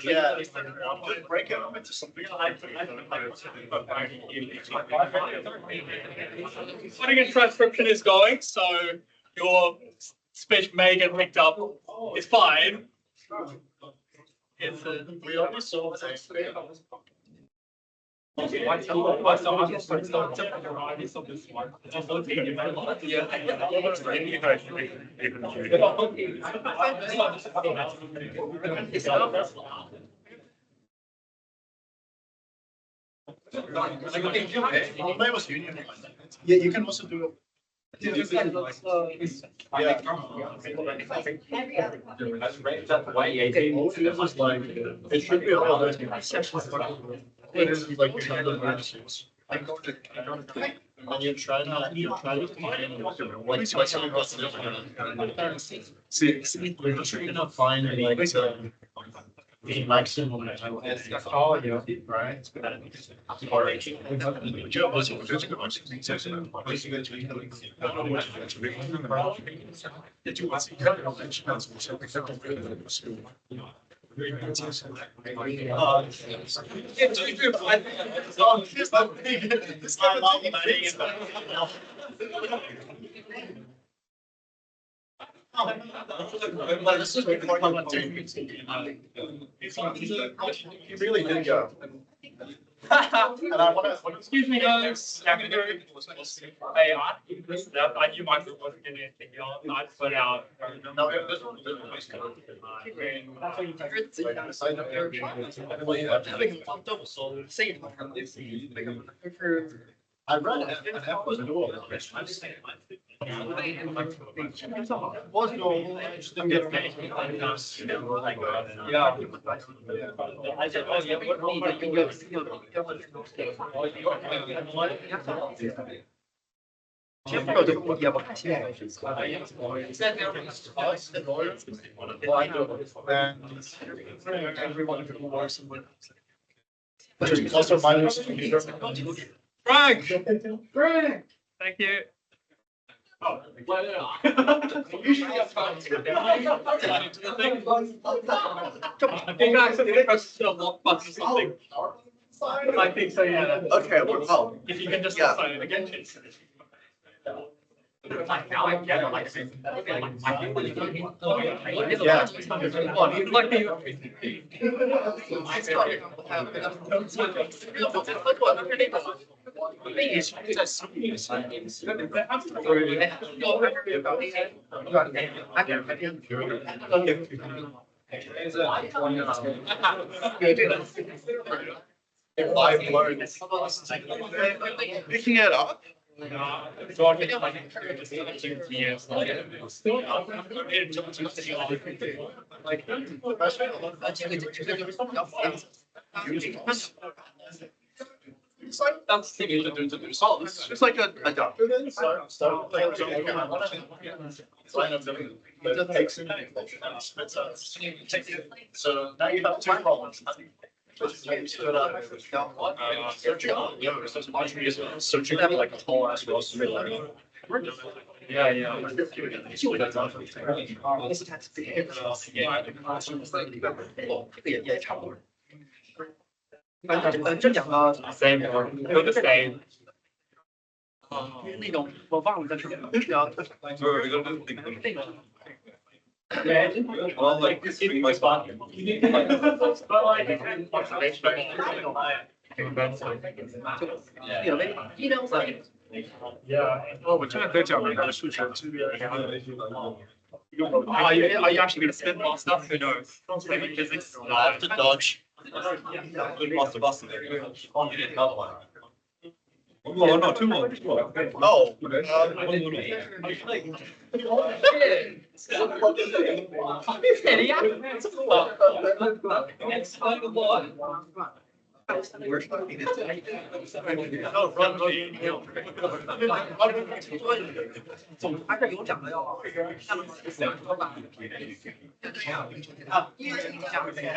Yeah, break it up into something. Putting in transcription is going, so your speech may get picked up. It's fine. It's We already saw this. Yeah, you can also do it. Yeah. It should be all those like your other verses. And you try to find like something that's different. See, we're just trying to find like the maximum right? This is before you really did go. And I want to. excuse me, guys. I'm gonna go. Hey, I knew Michael wasn't getting anything else. I put out. No, this one. I read it, and that was doable. Was doable, I just didn't get it. Yeah. And everyone who works in just plus or minus. Frank! Frank! Thank you. Oh, usually I think I accidentally pressed the lock button or something. I think so, yeah. Okay, well, If you can just yeah. sign it again. Like now I get it, like picking it up. That's the thing to do. Oh, it's just like a dog. So now you have two problems. Searching for like a whole ass roast. Yeah, yeah. Same, feel the same. 那种我忘了叫什么，叫 Well, like this is my spot. Yeah. 我现在在讲那个数学这边。Are you actually going to spend more stuff? Who knows? Maybe physics. I have to dodge. Good master bus. You did another one. Oh, no, two more. Oh. 总还是有奖的要，说吧，因为你讲这种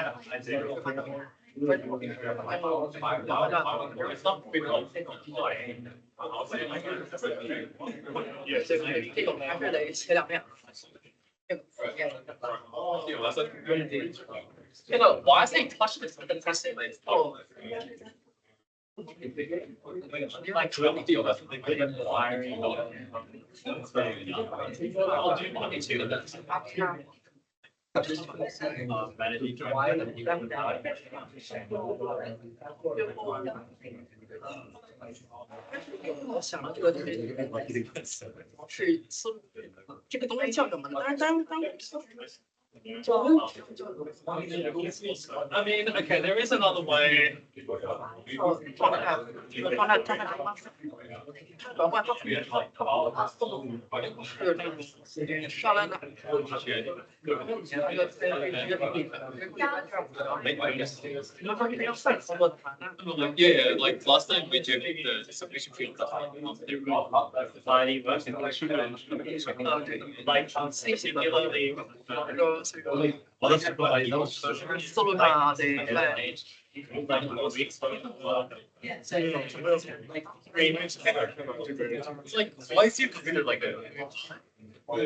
还是得写两遍。You know, why I say touch this fantastic, like, oh. Like, really feel that they could have wiring. I'll do money too. Managing 我想的这个是这个东西叫什么呢？当然 I mean, okay, there is another way. 状态什么？转换方式就是那种上来的。Yeah, like last time we did the submission field. Like singularly. 思路上啊，得对。It's like, why is your computer like that? Well,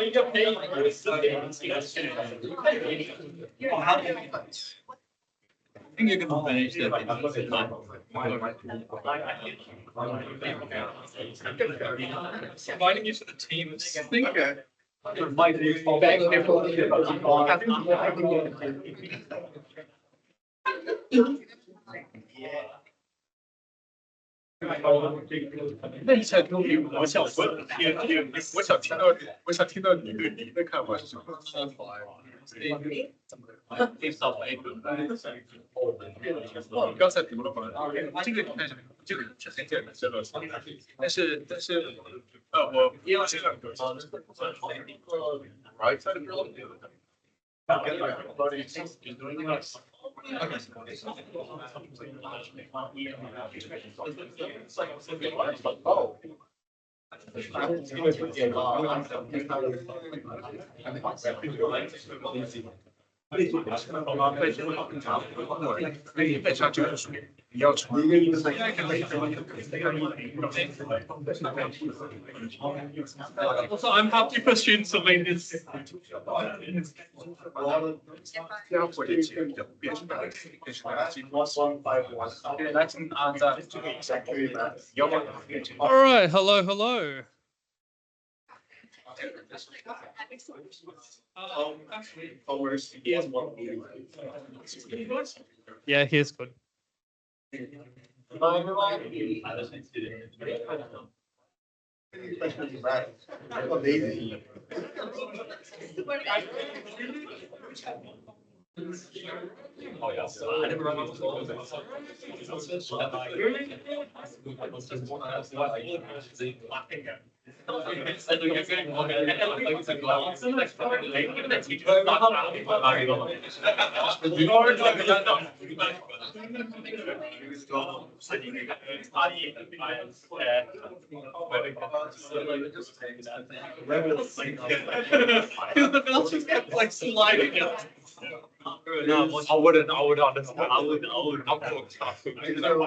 you get paid for this. I think you can manage that. Inviting you to the teams. Okay.我想听到你的看法是什么？刚才读了吗？这个看上这个是很简单，这个但是我这样right side oh. Also, I'm happy for students to make this. All right, hello. Yeah, here's good. Amazing. Oh, yeah. I never run into those. The bell just kept like sliding up. No, I wouldn't understand. I would.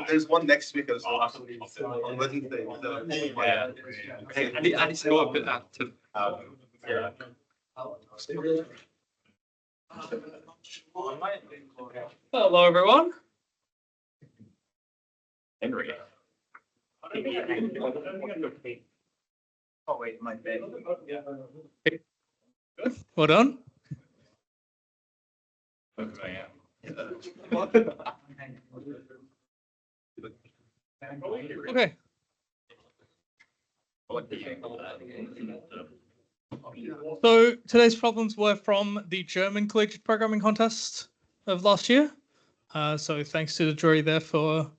There's one next week as well. On Wednesday. Yeah. I need to go a bit active. Yeah. Hello, everyone. Henry. Oh wait, my bad. Well done. Okay. So today's problems were from the German collegiate programming contest of last year. So thanks to the jury there for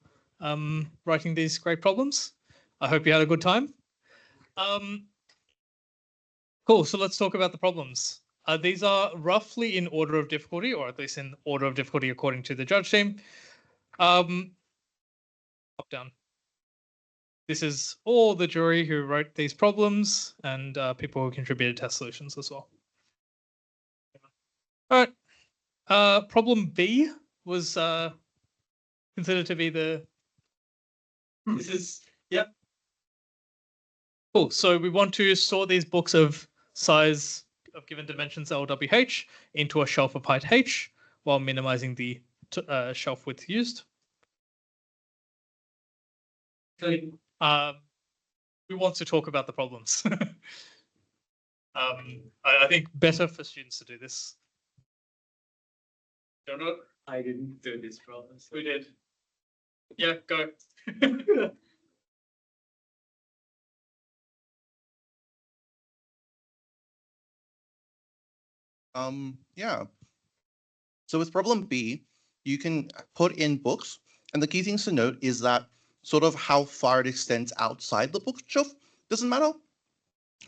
writing these great problems. I hope you had a good time. Cool. So let's talk about the problems. These are roughly in order of difficulty, or at least in order of difficulty according to the judge team. Up, down. This is all the jury who wrote these problems and people who contributed test solutions as well. All right. Problem B was considered to be the. This is, yep. Cool. So we want to sort these books of size of given dimensions LWH into a shelf of height H while minimizing the shelf width used. We want to talk about the problems. I think better for students to do this. Donald? I didn't do this problem. Who did? Yeah, go. Yeah. So with problem B, you can put in books, and the key things to note is that sort of how far it extends outside the bookshelf doesn't matter.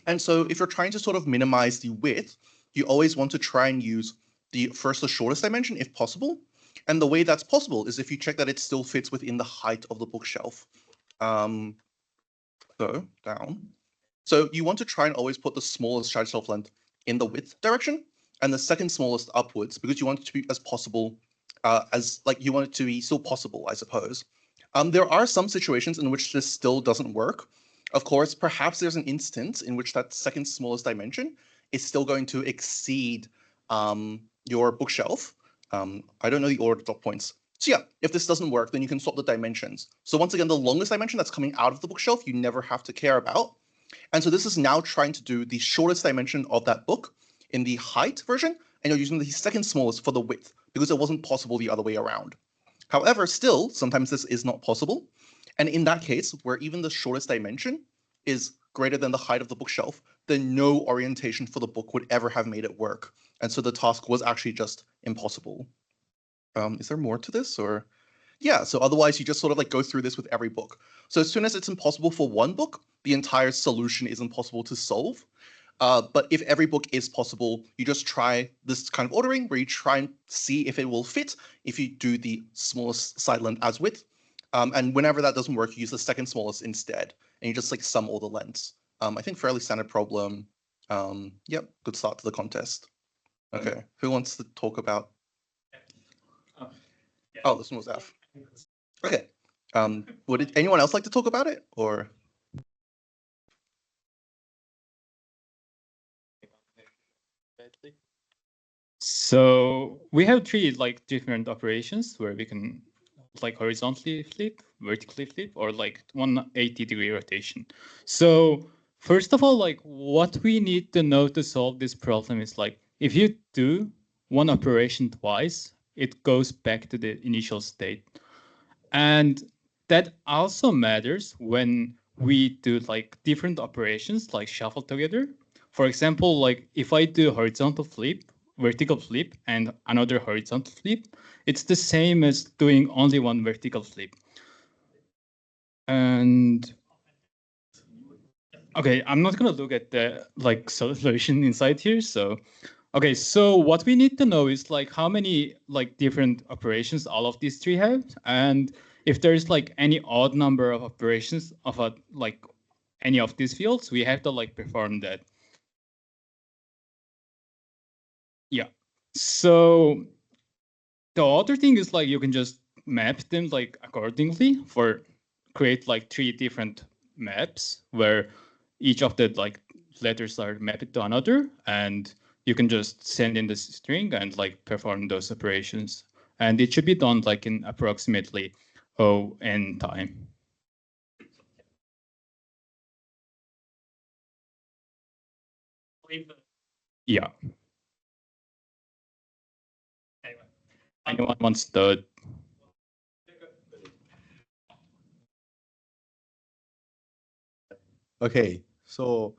And so if you're trying to sort of minimize the width, you always want to try and use the shortest dimension if possible. And the way that's possible is if you check that it still fits within the height of the bookshelf. So down. So you want to try and always put the smallest child shelf length in the width direction and the second smallest upwards, because you want it to be as possible you want it to be still possible, I suppose. There are some situations in which this still doesn't work. Of course, perhaps there's an instance in which that second smallest dimension is still going to exceed your bookshelf. I don't know the order of dot points. So yeah, if this doesn't work, then you can swap the dimensions. So once again, the longest dimension that's coming out of the bookshelf, you never have to care about. And so this is now trying to do the shortest dimension of that book in the height version, and you're using the second smallest for the width, because it wasn't possible the other way around. However, still, sometimes this is not possible. And in that case, where even the shortest dimension is greater than the height of the bookshelf, then no orientation for the book would ever have made it work. And so the task was actually just impossible. Is there more to this, or? Yeah, so otherwise you just sort of like go through this with every book. So as soon as it's impossible for one book, the entire solution is impossible to solve. But if every book is possible, you just try this kind of ordering where you try and see if it will fit if you do the smallest side length as width. And whenever that doesn't work, you use the second smallest instead, and you just like sum all the lengths. I think fairly standard problem. Yep, good start to the contest. Okay, who wants to talk about? Oh, this one was F. Okay. Would anyone else like to talk about it, or? So we have three like different operations where we can like horizontally flip, vertically flip, or like 180-degree rotation. So first of all, like what we need to know to solve this problem is like if you do one operation twice, it goes back to the initial state. And that also matters when we do like different operations like shuffle together. For example, like if I do horizontal flip, vertical flip, and another horizontal flip, it's the same as doing only one vertical flip. And okay, I'm not gonna look at the like solution inside here. So, okay, so what we need to know is like how many like different operations all of these three have, and if there's like any odd number of operations of a like any of these fields, we have to like perform that. Yeah. So the other thing is like you can just map them like accordingly for create like three different maps where each of the like letters are mapped to another, and you can just send in the string and like perform those operations. And it should be done like in approximately n time. Yeah. Anyone wants to? Okay, so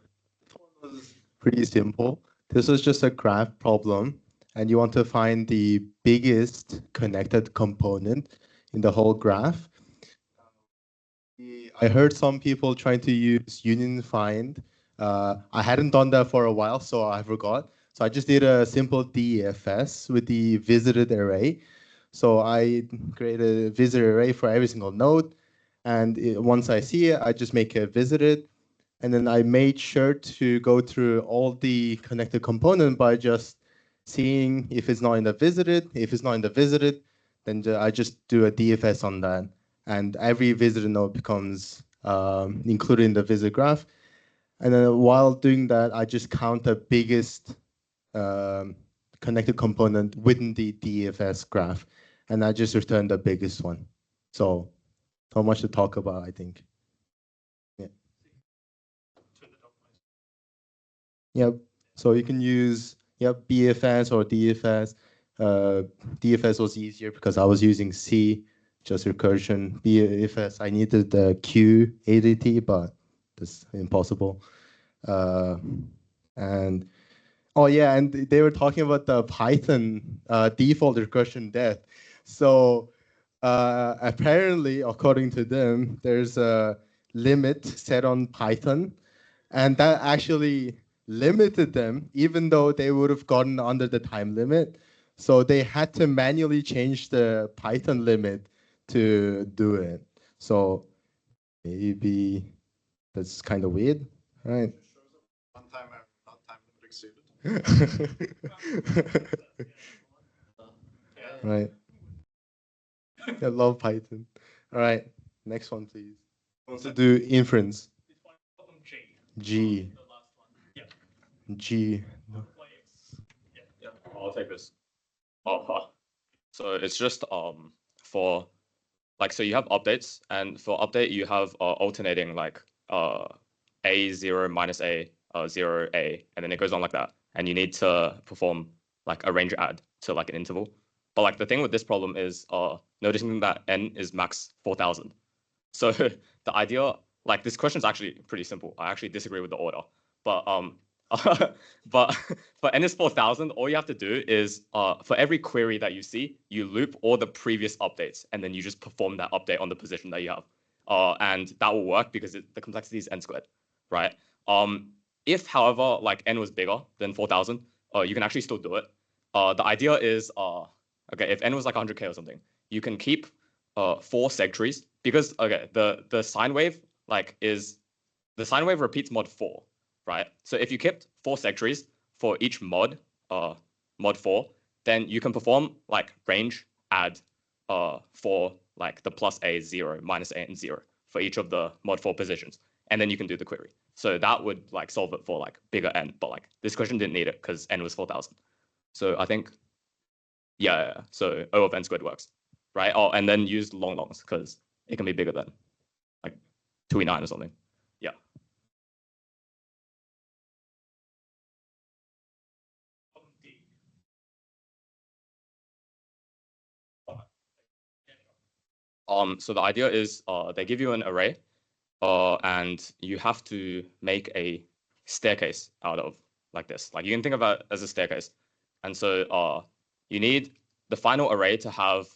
pretty simple. This is just a graph problem, and you want to find the biggest connected component in the whole graph. I heard some people trying to use union find. I hadn't done that for a while, so I forgot. So I just did a simple DFS with the visited array. So I created a visited array for every single node. And once I see it, I just make a visited. And then I made sure to go through all the connected component by just seeing if it's not in the visited. If it's not in the visited, then I just do a DFS on that. And every visited node becomes included in the visit graph. And then while doing that, I just count the biggest connected component within the DFS graph, and I just return the biggest one. So not much to talk about, I think. Yeah. Yep. So you can use BFS or DFS. DFS was easier because I was using C, just recursion. BFS, I needed the Q ADT, but that's impossible. And oh yeah, and they were talking about the Python default recursion death. So apparently, according to them, there's a limit set on Python, and that actually limited them, even though they would have gotten under the time limit. So they had to manually change the Python limit to do it. So maybe that's kind of weird, right? One time I'm not time limit exceeded. Right. I love Python. All right, next one, please. Want to do inference? G. G. Yeah, I'll take this. So it's just for like, so you have updates, and for update you have alternating like A0 minus A 0 A, and then it goes on like that, and you need to perform like a range add to like an interval. But like the thing with this problem is noticing that n is max 4,000. So the idea, like this question is actually pretty simple. I actually disagree with the order, but but for n is 4,000, all you have to do is for every query that you see, you loop all the previous updates, and then you just perform that update on the position that you have, and that will work because the complexity is n squared, right? If, however, like n was bigger than 4,000, you can actually still do it. The idea is, okay, if n was like 100k or something, you can keep 4 seg trees, because okay, the sine wave repeats mod 4, right? So if you kept 4 seg trees for each mod 4, then you can perform like range add for like the plus A 0, minus A and 0 for each of the mod 4 positions, and then you can do the query. So that would like solve it for like bigger n, but like this question didn't need it because n was 4,000. So I think yeah, so O of n squared works, right? Oh, and then use long longs because it can be bigger than like 2e9 or something. Yeah. So the idea is they give you an array, and you have to make a staircase out of like this. Like you can think of it as a staircase, and so you need the final array to have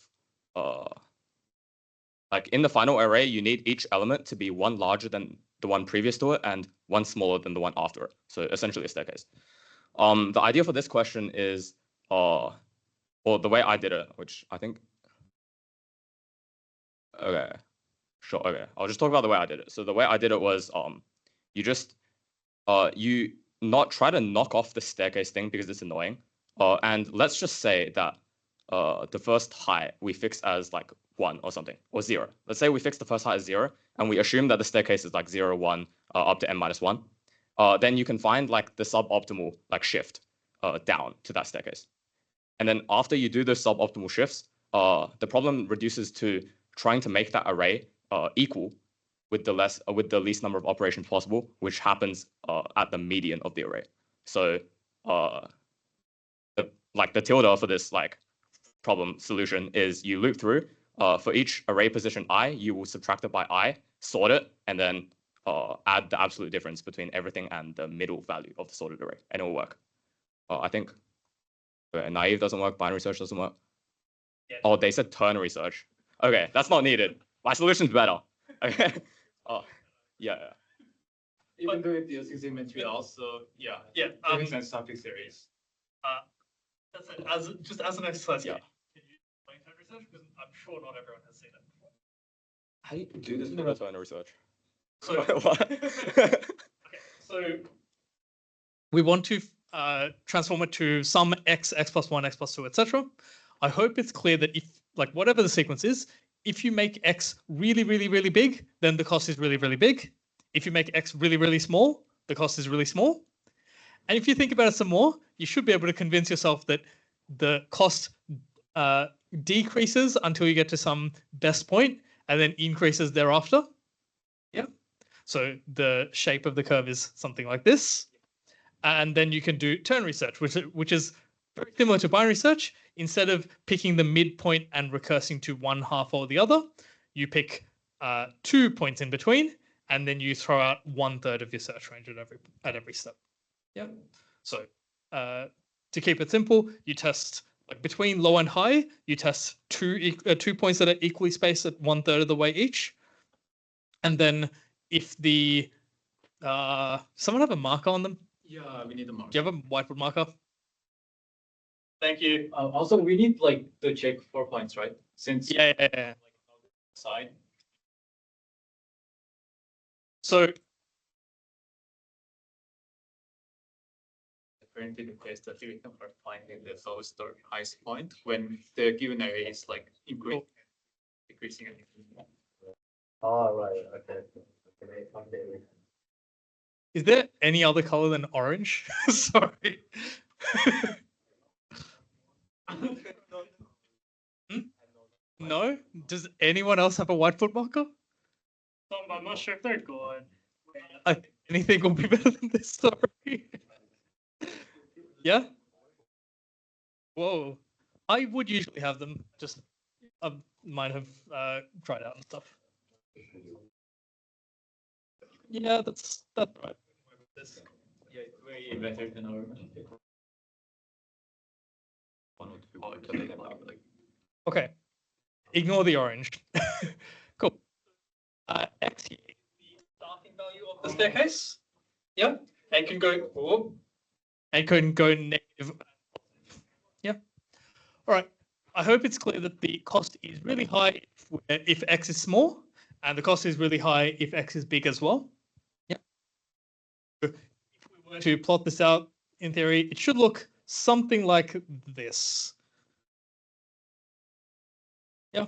like in the final array, you need each element to be one larger than the one previous to it and one smaller than the one after it. So essentially a staircase. The idea for this question is, well, the way I did it, which I think, okay, sure, okay. I'll just talk about the way I did it. So the way I did it was, you just, you not try to knock off the staircase thing because it's annoying. And let's just say that the first height we fix as like 1 or something, or 0. Let's say we fix the first height as 0, and we assume that the staircase is like 0, 1, up to n minus 1. Then you can find like the suboptimal like shift down to that staircase. And then after you do the suboptimal shifts, the problem reduces to trying to make that array equal with the least number of operations possible, which happens at the median of the array. So the tilde for this like problem solution is you loop through for each array position I, you will subtract it by I, sort it, and then add the absolute difference between everything and the middle value of the sorted array, and it will work. I think naive doesn't work, binary search doesn't work. Oh, they said ternary search. Okay, that's not needed. My solution's better. Okay. Oh, yeah. Even though it is using symmetry also, yeah. Yeah. And topic series. That's it. Just as an exercise. Yeah. Can you explain tone research? Because I'm sure not everyone has seen it before. How do you do this for return research? So, What? okay, so we want to transform it to some x, x plus 1, x plus 2, etc. I hope it's clear that if, like, whatever the sequence is, if you make x really, really, really big, then the cost is really, really big. If you make x really, really small, the cost is really small. And if you think about it some more, you should be able to convince yourself that the cost decreases until you get to some best point and then increases thereafter. Yeah. So the shape of the curve is something like this. And then you can do ternary search, which is very similar to binary search. Instead of picking the midpoint and recursing to one half or the other, you pick 2 points in between, and then you throw out 1/3 of your search range at every step. Yeah. So to keep it simple, you test like between low and high. You test 2 points that are equally spaced at 1/3 of the way each, and then if the someone have a marker on them? Yeah, we need a mark. Do you have a whiteboard marker? Thank you. Also, we need like to check 4 points, right? Since Yeah. side. So Apparently, the case that we can finding the lowest or highest point when the given area is like decreasing. Oh, right, okay. Okay. is there any other color than orange? Sorry. No? Does anyone else have a whiteboard marker? I'm not sure if they're good. I think anything will be better than this story. Yeah? Whoa. I would usually have them, just might have tried out and stuff. Yeah, that's right. Yeah, it's way better than our one or two. Okay. Ignore the orange. Cool. X here is the starting value of the staircase. Yeah. And can go negative. Yeah. All right. I hope it's clear that the cost is really high if x is small, and the cost is really high if x is big as well. Yeah. If we were to plot this out in theory, it should look something like this. Yeah.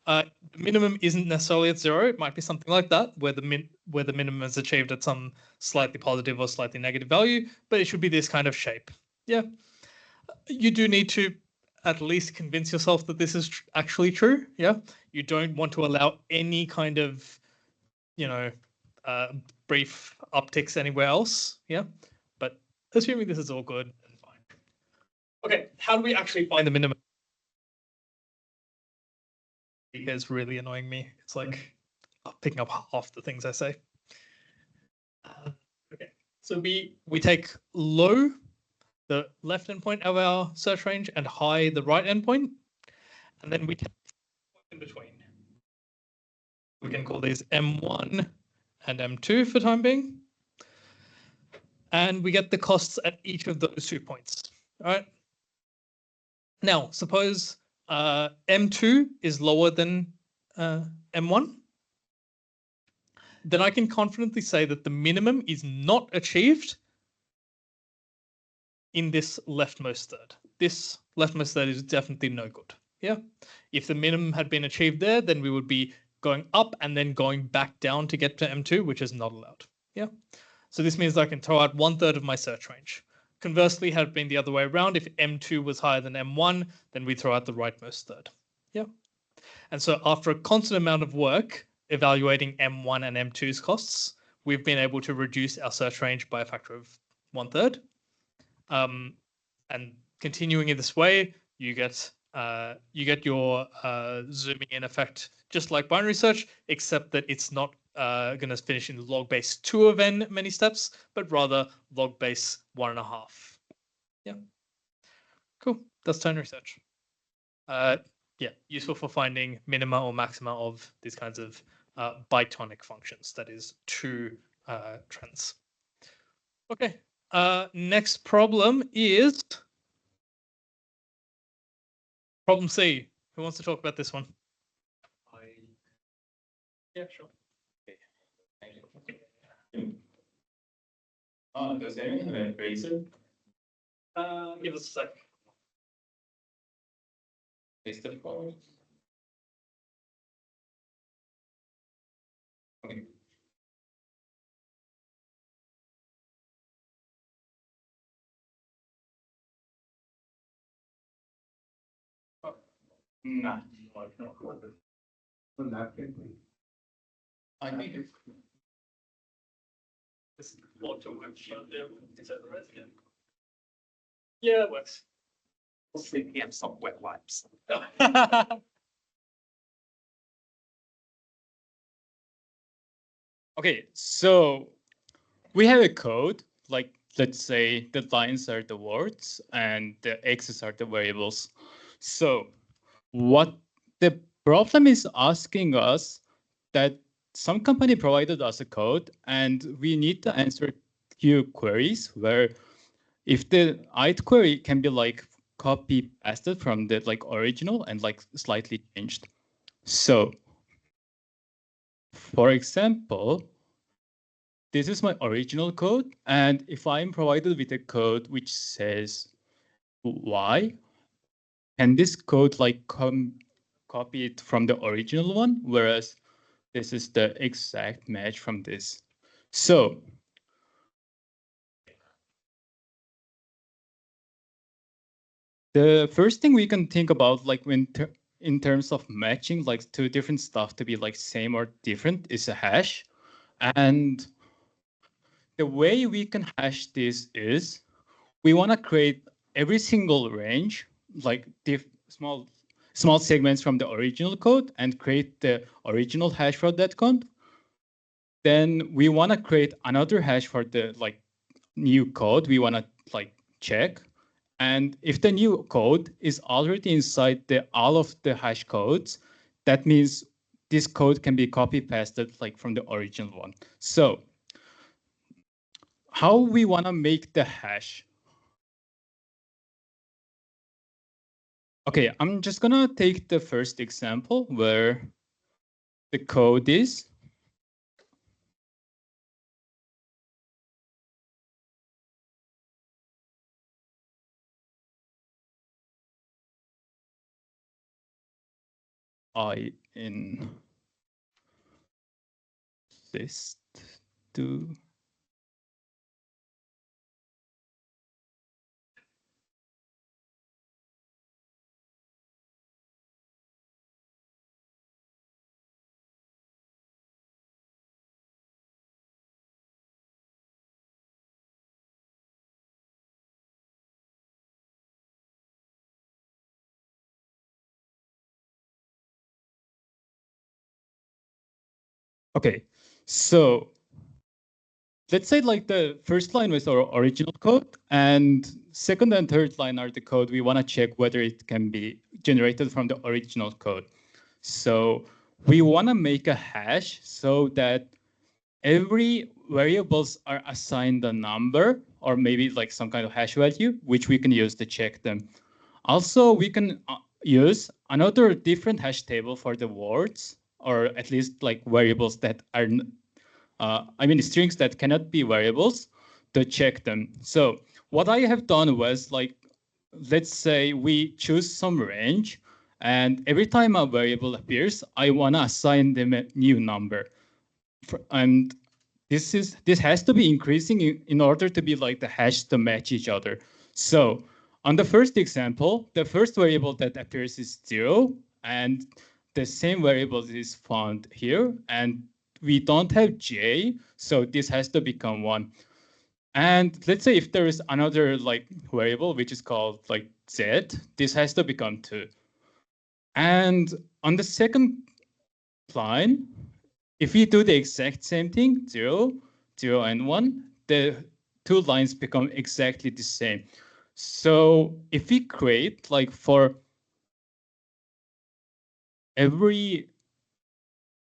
The minimum isn't necessarily at 0. It might be something like that, where the minimum is achieved at some slightly positive or slightly negative value, but it should be this kind of shape. Yeah. You do need to at least convince yourself that this is actually true. Yeah. You don't want to allow any kind of, brief upticks anywhere else. Yeah. But assuming this is all good and fine. Okay. How do we actually find the minimum? Is really annoying me. It's like picking up half the things I say. Okay, so we take low, the left endpoint of our search range, and high, the right endpoint, and then we take in between. We can call these M1 and M2 for time being, and we get the costs at each of those 2 points. All right. Now, suppose M2 is lower than M1, then I can confidently say that the minimum is not achieved in this leftmost third. This leftmost third is definitely no good. Yeah. If the minimum had been achieved there, then we would be going up and then going back down to get to M2, which is not allowed. Yeah. So this means I can throw out 1/3 of my search range. Conversely, had it been the other way around, if M2 was higher than M1, then we throw out the rightmost third. Yeah. And so after a constant amount of work evaluating M1 and M2's costs, we've been able to reduce our search range by a factor of 1/3. And continuing in this way, you get your zooming in effect, just like binary search, except that it's not going to finish in log base 2 of n many steps, but rather log base 1.5. Yeah. Cool. That's ternary search. Yeah, useful for finding minima or maxima of these kinds of bitonic functions, that is 2 trends. Okay, next problem is Problem C. Who wants to talk about this one? Yeah, sure. Does anyone have a razor? Give us a sec. Is the phone? Okay. Nah. I think it's This auto works. Is that right? Yeah, it works. Thinking of some wet wipes. okay. So we have a code, like let's say the lines are the words and the x's are the variables. So what the problem is asking us that some company provided us a code and we need to answer few queries where if the ith query can be like copy pasted from the like original and like slightly changed. So for example, this is my original code. And if I'm provided with a code which says y, can this code like copy it from the original one? Whereas this is the exact match from this. So the first thing we can think about, like when in terms of matching like two different stuff to be like same or different, is a hash. And the way we can hash this is we want to create every single range, like small segments from the original code and create the original hash for that code. Then we want to create another hash for the like new code we want to like check. And if the new code is already inside the all of the hash codes, that means this code can be copy pasted like from the original one. So how we want to make the hash? Okay, I'm just gonna take the first example where the code is I in list to okay, so let's say like the first line was our original code and second and third line are the code we want to check whether it can be generated from the original code. So we want to make a hash so that every variables are assigned a number or maybe like some kind of hash value, which we can use to check them. Also, we can use another different hash table for the words, or at least like variables that are, I mean, strings that cannot be variables to check them. So what I have done was like, let's say we choose some range and every time a variable appears, I want to assign them a new number. And this has to be increasing in order to be like the hash to match each other. So on the first example, the first variable that appears is 0, and the same variable is found here, and we don't have j, so this has to become 1. And let's say if there is another like variable which is called like z, this has to become 2. And on the second line, if we do the exact same thing, 0, 0, and 1, the two lines become exactly the same. So if we create like for every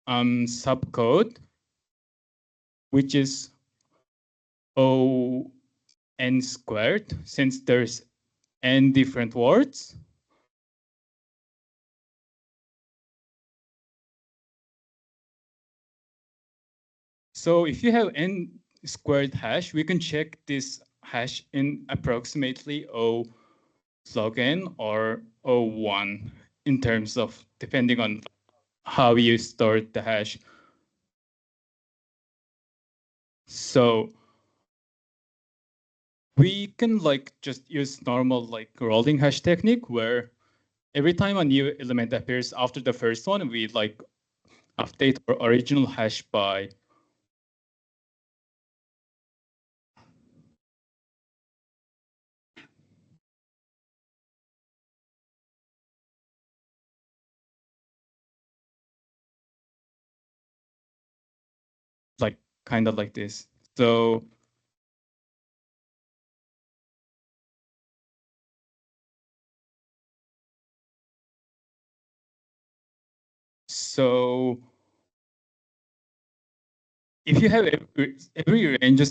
subcode, which is O n squared, since there's n different words, So if you have n squared hash, we can check this hash in approximately O log n or O1 in terms of depending on how you store the hash. So we can like just use normal like rolling hash technique where every time a new element appears after the first one, we like update our original hash by like kind of like this. So if you have every range,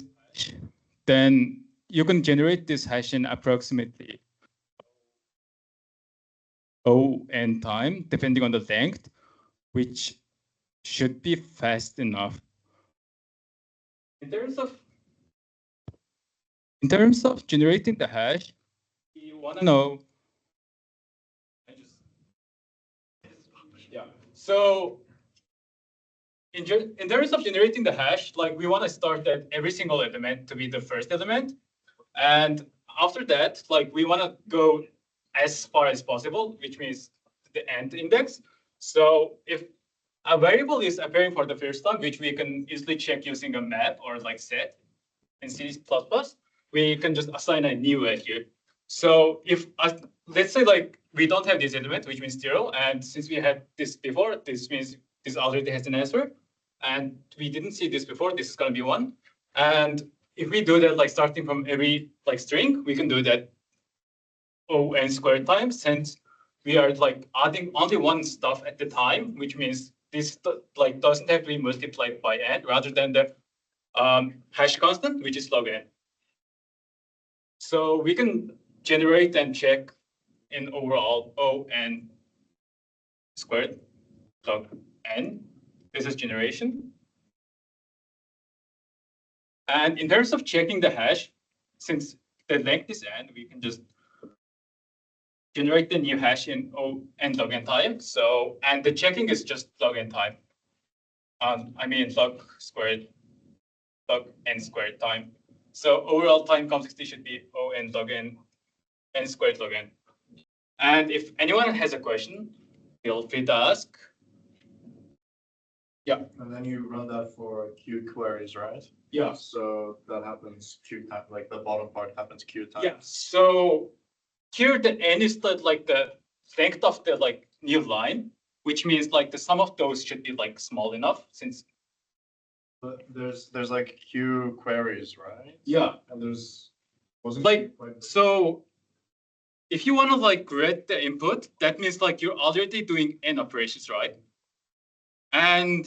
then you can generate this hash in approximately O n time, depending on the length, which should be fast enough. In terms of generating the hash, you want to know. Yeah. So in terms of generating the hash, like we want to start at every single element to be the first element, and after that, like we want to go as far as possible, which means the end index. So if a variable is appearing for the first time, which we can easily check using a map or like set in C++, we can just assign a new value. So if let's say like we don't have this element, which means 0, and since we had this before, this means this already has an answer, and we didn't see this before, this is going to be 1. And if we do that like starting from every like string, we can do that O n squared times, since we are like adding only one stuff at the time, which means this like doesn't have to be multiplied by n rather than the hash constant, which is log n. So we can generate and check in overall O n squared log n. This is generation. And in terms of checking the hash, since the length is n, we can just generate the new hash in O n log n time. So, and the checking is just log n time. I mean log n squared time. So overall time complexity should be O n log n squared log n. And if anyone has a question, feel free to ask. Yeah. And then you run that for Q queries, right? Yeah. So that happens Q time, like the bottom part happens Q times. Yeah. So here the n is the like the length of the like new line, which means like the sum of those should be like small enough since. But there's like Q queries, right? Yeah. And there's wasn't Like so. If you want to like read the input, that means like you're already doing n operations, right? And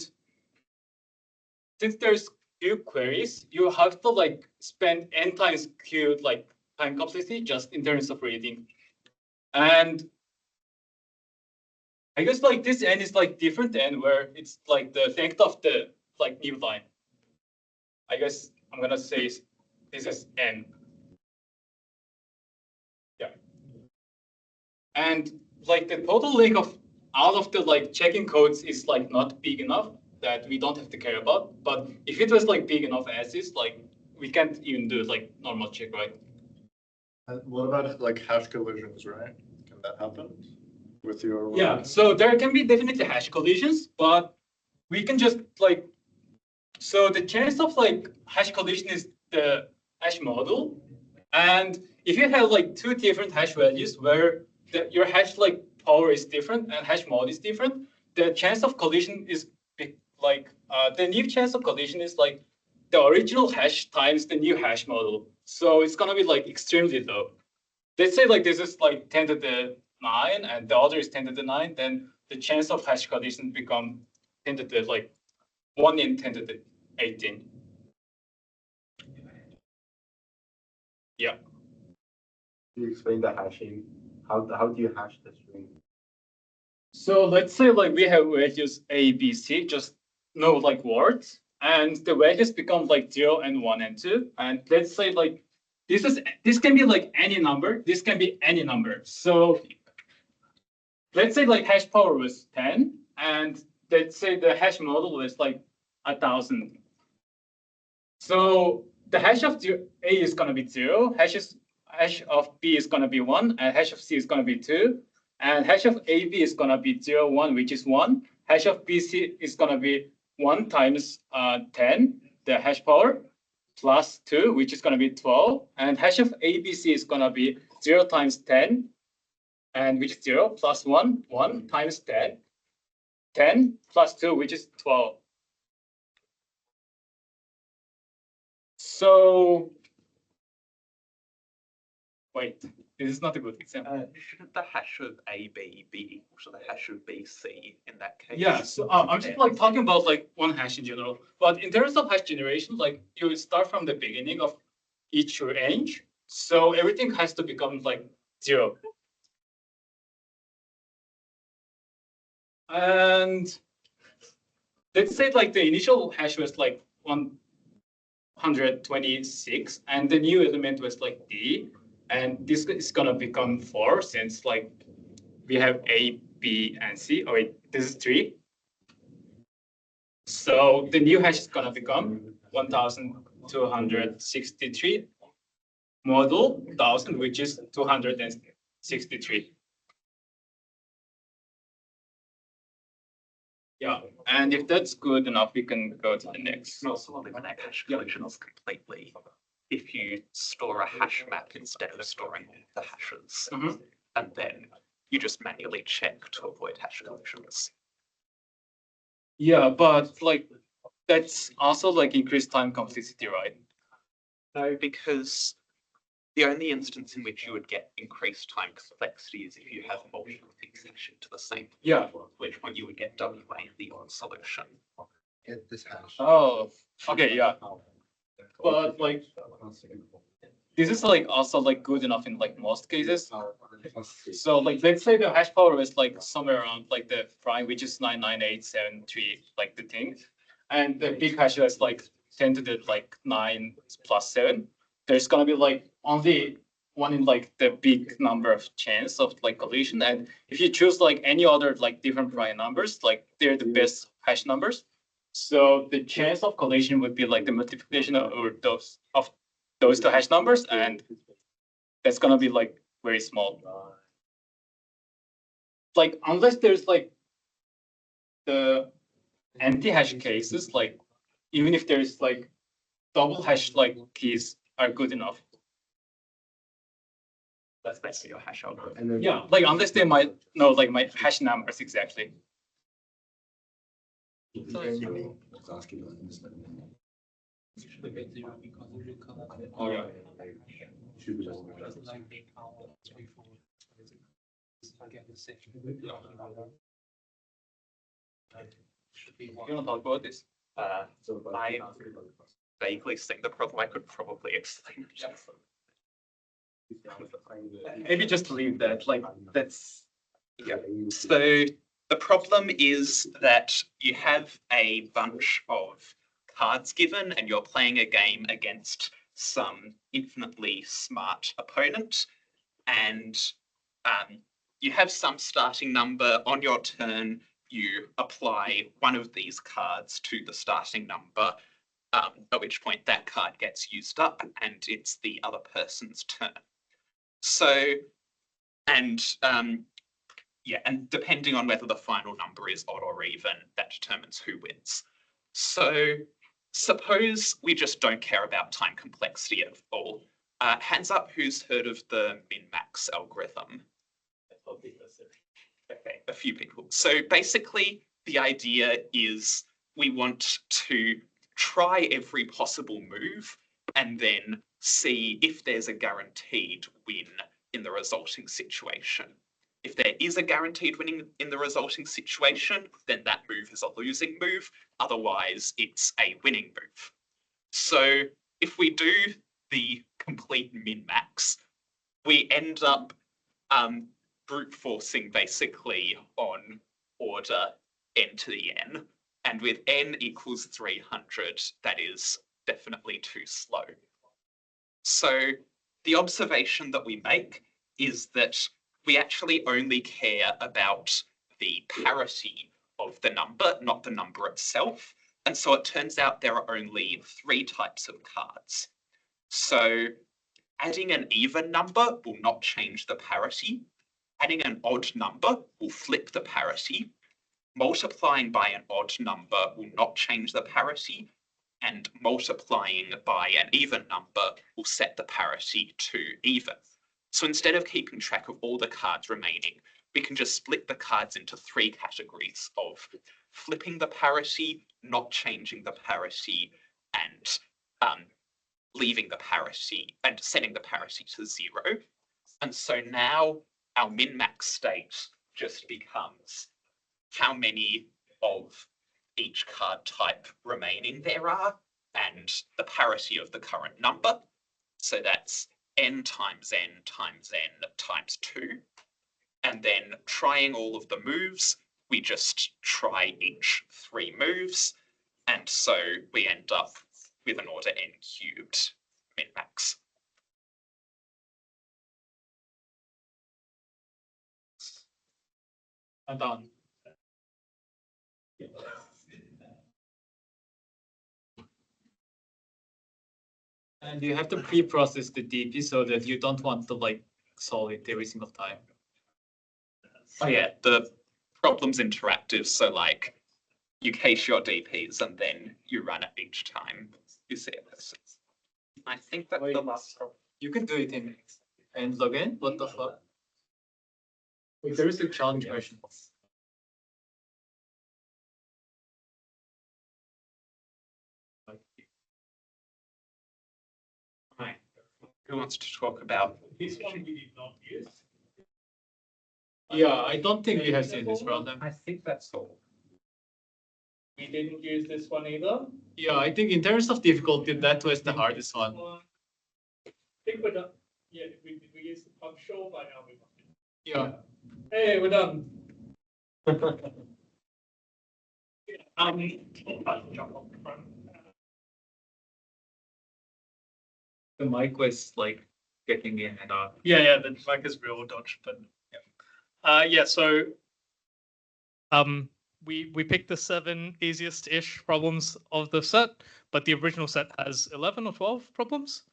since there's Q queries, you have to like spend n times Q like time complexity just in terms of reading. And I guess like this n is like different n where it's like the length of the like new line. I guess I'm gonna say this is n. Yeah. And like the total length of all of the like checking codes is like not big enough that we don't have to care about. But if it was like big enough as is, like we can't even do like normal check, right? And what about like hash collisions, right? Can that happen with your? Yeah, so there can be definitely hash collisions, but we can just like, so the chance of like hash collision is the hash model. And if you have like two different hash values where your hash like power is different and hash mode is different, the chance of collision is like the new chance of collision is like the original hash times the new hash model. So it's gonna be like extremely low. Let's say like this is like 10 to the 9 and the other is 10 to the 9, then the chance of hash collision become 10 to the like 1 in 10 to the 18. Yeah. You explain the hashing. How do you hash the string? So let's say like we have values A, B, C, just no like words. and the wedges become like 0 and 1 and 2. And let's say like this can be like any number. This can be any number. So let's say like hash power was 10, and let's say the hash model is like 1,000. So the hash of A is going to be 0, hash of B is going to be 1, and hash of C is going to be 2, and hash of AB is going to be 0, 1, which is 1. Hash of BC is going to be 1 times 10, the hash power, plus 2, which is going to be 12, and hash of ABC is going to be 0 times 10, and which is 0, plus 1, 1 times 10, 10 plus 2, which is 12. So, wait, this is not a good example. Shouldn't the hash of AB be equal to the hash of BC in that case? Yeah, so I'm just like talking about like one hash in general. But in terms of hash generation, like you start from the beginning of each range. So everything has to become like 0. And let's say like the initial hash was like 126, and the new element was like D, and this is gonna become 4 since like we have A, B, and C. Oh wait, this is 3. So the new hash is gonna become 1,263 model 1,000, which is 263. Yeah, and if that's good enough, we can go to the next. Also, eliminate hash collisions completely. If you store a hash map instead of storing the hashes, and then you just manually check to avoid hash collisions. Yeah, but like that's also like increased time complexity, right? No, because the only instance in which you would get increased time complexity is if you have multiple things hashing to the same point. Yeah. At which point you would get WA in the odd solution. Oh, okay, yeah. But like this is like also like good enough in like most cases. So like let's say the hash power is like somewhere around like the prime, which is 99873, like the thing, and the big hash is like 10 to the like 9 plus 7. There's gonna be like only one in like the big number of chance of like collision, and if you choose like any other like different prime numbers, like they're the best hash numbers. So the chance of collision would be like the multiplication of those two hash numbers, and that's gonna be like very small. Like unless there's like the anti-hash cases, like even if there's like double hash like keys are good enough. That's basically your hash algorithm. Yeah, like unless they might know like my hash numbers exactly. Oh yeah. You want to talk about this? I vaguely think the problem I could probably explain. Maybe just leave that. Like that's Yeah. So the problem is that you have a bunch of cards given and you're playing a game against some infinitely smart opponent, and you have some starting number. On your turn, you apply one of these cards to the starting number, at which point that card gets used up and it's the other person's turn. So, and yeah, and depending on whether the final number is odd or even, that determines who wins. So suppose we just don't care about time complexity at all. Hands up who's heard of the min-max algorithm? Okay, a few people. So basically the idea is we want to try every possible move and then see if there's a guaranteed win in the resulting situation. If there is a guaranteed winning in the resulting situation, then that move is a losing move. Otherwise, it's a winning move. So if we do the complete min-max, we end up brute forcing basically on order n to the n. And with n equals 300, that is definitely too slow. So the observation that we make is that we actually only care about the parity of the number, not the number itself. And so it turns out there are only 3 types of cards. So adding an even number will not change the parity. Adding an odd number will flip the parity. Multiplying by an odd number will not change the parity. And multiplying by an even number will set the parity to even. So instead of keeping track of all the cards remaining, we can just split the cards into 3 categories of flipping the parity, not changing the parity, and leaving the parity and setting the parity to 0. And so now our min-max state just becomes how many of each card type remaining there are and the parity of the current number. So that's n times n times n times 2. And then trying all of the moves, we just try each 3 moves. And so we end up with an order n cubed min-max. I'm done. And you have to pre-process the DP so that you don't want to like solve it every single time. Oh yeah, the problem's interactive, so like you cache your DPs and then you run it each time you see a person. I think that's the last problem. You can do it in login. What the fuck? Wait, there is a challenge version. Right. Who wants to talk about? This one we did not use. Yeah, I don't think we have seen this problem. I think that's all. We didn't use this one either. Yeah, I think in terms of difficulty, that was the hardest one. I think we're done. Yeah, we used. I'm sure by now we must. Yeah. Hey, we're done. I'll jump on the front. The mic was like getting in and out. Yeah, the mic is real dodge, but yeah. So we picked the 7 easiest-ish problems of the set, but the original set has 11 or 12 problems.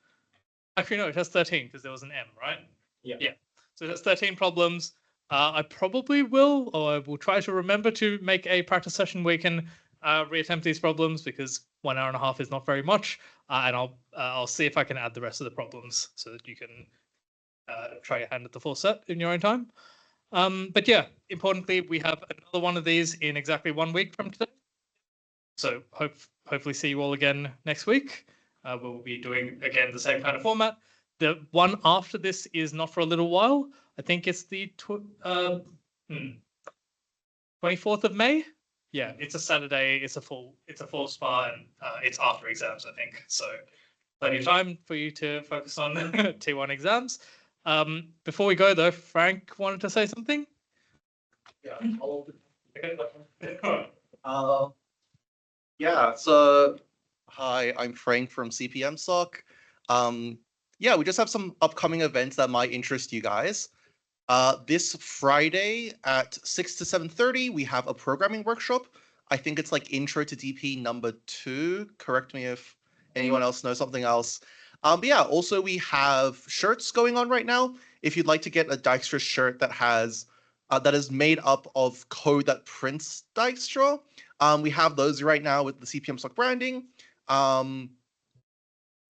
Actually, no, it has 13 because there was an M, right? Yeah. So it has 13 problems. I probably will, or I will try to remember to make a practice session where you can reattempt these problems because 1 hour and a half is not very much, and I'll see if I can add the rest of the problems so that you can try your hand at the full set in your own time. But yeah, importantly, we have another one of these in exactly 1 week from today. So hopefully see you all again next week. We'll be doing, again, the same kind of format. The one after this is not for a little while. I think it's the 24th of May. Yeah, it's a Saturday. It's a full SPAR, and it's after exams, I think. So plenty of time for you to focus on T1 exams. Before we go though, Frank wanted to say something. Yeah, so hi, I'm Frank from CPM SOC. Yeah, we just have some upcoming events that might interest you guys. This Friday at 6 to 7:30, we have a programming workshop. I think it's like intro to DP number 2. Correct me if anyone else knows something else. But yeah, also we have shirts going on right now. If you'd like to get a Dijkstra shirt that has that is made up of code that prints Dijkstra, we have those right now with the CPM SOC branding.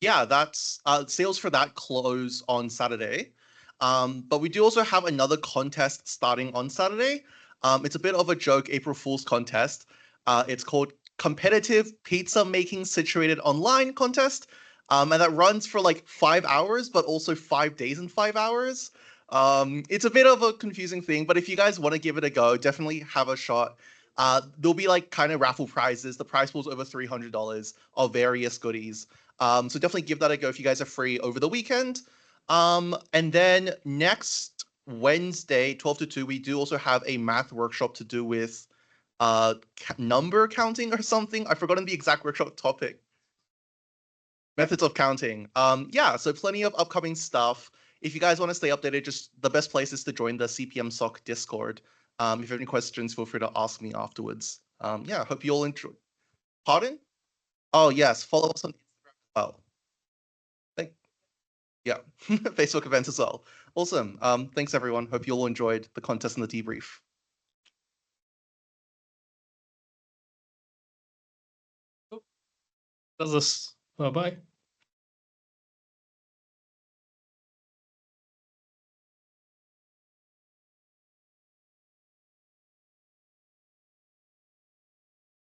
Yeah, that's sales for that close on Saturday. But we do also have another contest starting on Saturday. It's a bit of a joke April Fool's contest. It's called Competitive Pizza Making Situated Online Contest. And that runs for like 5 hours, but also 5 days and 5 hours. It's a bit of a confusing thing, but if you guys want to give it a go, definitely have a shot. There'll be like kind of raffle prizes. The prize pool's over $300 of various goodies. So definitely give that a go if you guys are free over the weekend. And then next Wednesday, 12 to 2, we do also have a math workshop to do with number counting or something. I've forgotten the exact workshop topic. Methods of counting. Yeah, so plenty of upcoming stuff. If you guys want to stay updated, just the best place is to join the CPM SOC Discord. If you have any questions, feel free to ask me afterwards. Yeah, hope you all enjoy. Pardon? Oh yes, follow us on Instagram as well. Yeah, Facebook events as well. Awesome. Thanks everyone. Hope you all enjoyed the contest and the debrief. Does this. Bye bye.